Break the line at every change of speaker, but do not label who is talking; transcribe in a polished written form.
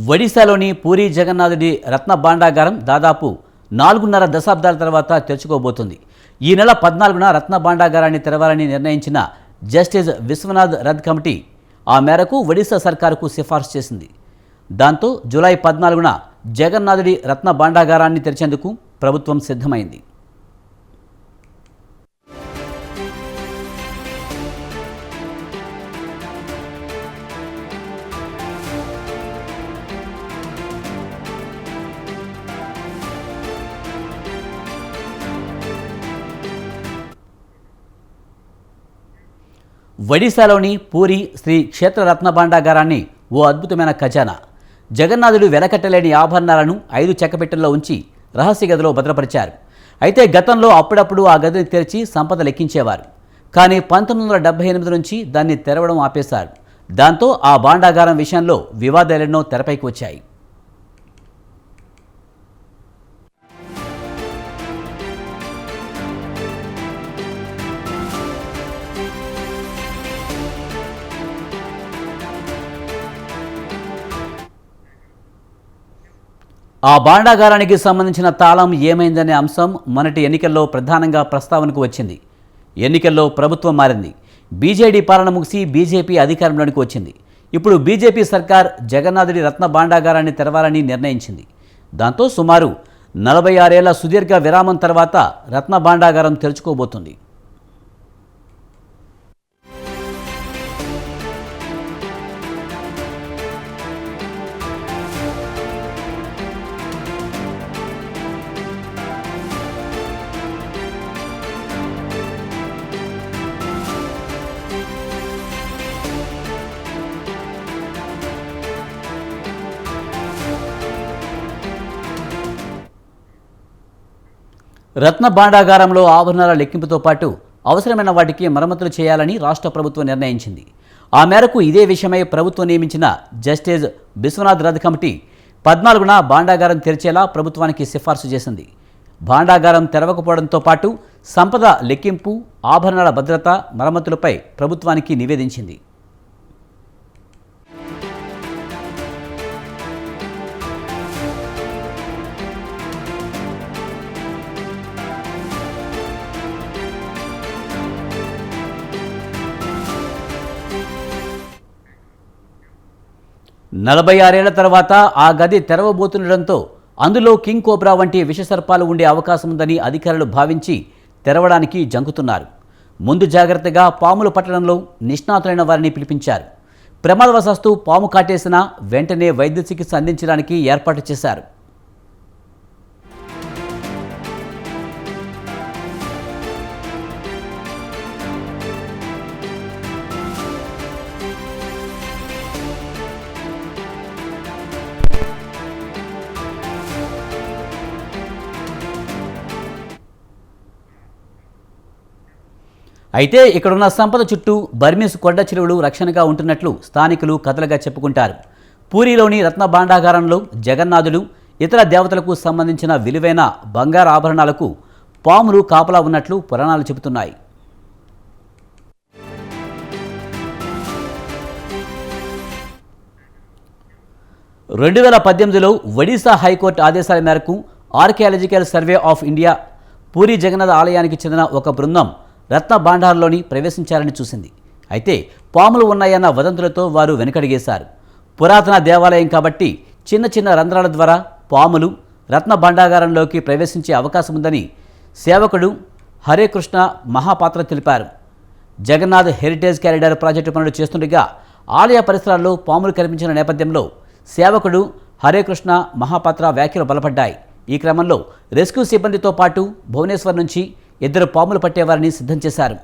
ఒడిశాలోని పూరీ జగన్నాథుడి రత్న భాండాగారం దాదాపు 4.5 దశాబ్దాల తర్వాత తెరుచుకోబోతుంది. ఈ నెల 14న రత్న భాండాగారాన్ని తెరవాలని నిర్ణయించిన జస్టిస్ విశ్వనాథ్ రథ్ కమిటీ ఆ మేరకు ఒడిశా సర్కారుకు సిఫార్సు చేసింది. దాంతో జూలై 14న జగన్నాథుడి రత్న భాండాగారాన్ని తెరిచేందుకు ప్రభుత్వం సిద్ధమైంది. ఒడిశాలోని పూరి శ్రీ క్షేత్ర రత్న భాండాగారాన్ని ఓ అద్భుతమైన ఖజానా. జగన్నాథుడు వెలకట్టలేని ఆభరణాలను 5 చెక్కపెట్టెల్లో ఉంచి రహస్య గదిలో భద్రపరిచారు. అయితే గతంలో అప్పుడప్పుడు ఆ గదిని తెరిచి సంపద లెక్కించేవారు. కానీ 1978 నుంచి దాన్ని తెరవడం ఆపేశారు. దాంతో ఆ భాండాగారం విషయంలో వివాదాలెన్నో తెరపైకి వచ్చాయి. ఆ భాండాగారానికి సంబంధించిన తాళం ఏమైందనే అంశం మొన్నటి ఎన్నికల్లో ప్రధానంగా ప్రస్తావనకు వచ్చింది. ఎన్నికల్లో ప్రభుత్వం మారింది. బీజేడీ పాలన ముగిసి బీజేపీ అధికారంలోనికి వచ్చింది. ఇప్పుడు బీజేపీ సర్కార్ జగన్నాథుడి రత్న భాండాగారాన్ని తెరవాలని నిర్ణయించింది. దాంతో సుమారు 46 ఏళ్ల సుదీర్ఘ విరామం తర్వాత రత్న భాండాగారం తెరుచుకోబోతుంది. రత్న భాండాగారంలో ఆభరణాల లెక్కింపుతో పాటు అవసరమైన వాటికి మరమ్మతులు చేయాలని రాష్ట్ర ప్రభుత్వం నిర్ణయించింది. ఆ మేరకు ఇదే విషయమై ప్రభుత్వం నియమించిన జస్టిస్ విశ్వనాథ్ రథ్ కమిటీ 14న భాండాగారం తెరిచేలా ప్రభుత్వానికి సిఫార్సు చేసింది. భాండాగారం తెరవకపోవడంతో పాటు సంపద లెక్కింపు, ఆభరణాల భద్రత, మరమ్మతులపై ప్రభుత్వానికి నివేదించింది. నలభై 46 ఏళ్ల తర్వాత ఆ గది తెరవబోతుండటంతో అందులో కింగ్ కోబ్రా వంటి విషసర్పాలు ఉండే అవకాశం ఉందని అధికారులు భావించి తెరవడానికి జంకుతున్నారు. ముందు జాగ్రత్తగా పాములు పట్టడంలో నిష్ణాతులైన వారిని పిలిపించారు. ప్రమాదవశాత్తు పాము కాటేసినా వెంటనే వైద్య చికిత్స అందించడానికి ఏర్పాటు చేశారు. అయితే ఇక్కడున్న సంపద చుట్టూ బర్మీస్ కొండ చెరువులు రక్షణగా ఉంటున్నట్లు స్థానికులు కథలుగా చెప్పుకుంటారు. పూరిలోని రత్న భాండాగారంలో జగన్నాథుడు, ఇతర దేవతలకు సంబంధించిన విలువైన బంగారు ఆభరణాలకు పాములు కాపలా ఉన్నట్లు పురాణాలు చెబుతున్నాయి. రెండు 2018లో ఒడిశా హైకోర్టు ఆదేశాల మేరకు archaeological survey of India Puri Jagannath ఆలయానికి చెందిన ఒక బృందం రత్న భాండార్లోని ప్రవేశించాలని చూసింది. అయితే పాములు ఉన్నాయన్న వదంతులతో వారు వెనుకడిగేశారు. పురాతన దేవాలయం కాబట్టి చిన్న చిన్న రంధ్రాల ద్వారా పాములు రత్న భాండాగారంలోకి ప్రవేశించే అవకాశం ఉందని సేవకుడు హరే కృష్ణ మహాపాత్ర తెలిపారు. జగన్నాథ్ హెరిటేజ్ కారిడార్ ప్రాజెక్టు పనులు చేస్తుండగా ఆలయ పరిసరాల్లో పాములు కనిపించిన నేపథ్యంలో సేవకుడు హరే కృష్ణ మహాపాత్ర వ్యాఖ్యలు బలపడ్డాయి. ఈ క్రమంలో రెస్క్యూ సిబ్బందితో పాటు భువనేశ్వర్ నుంచి 2 పాములు పట్టేవారిని సిద్ధం చేశారు.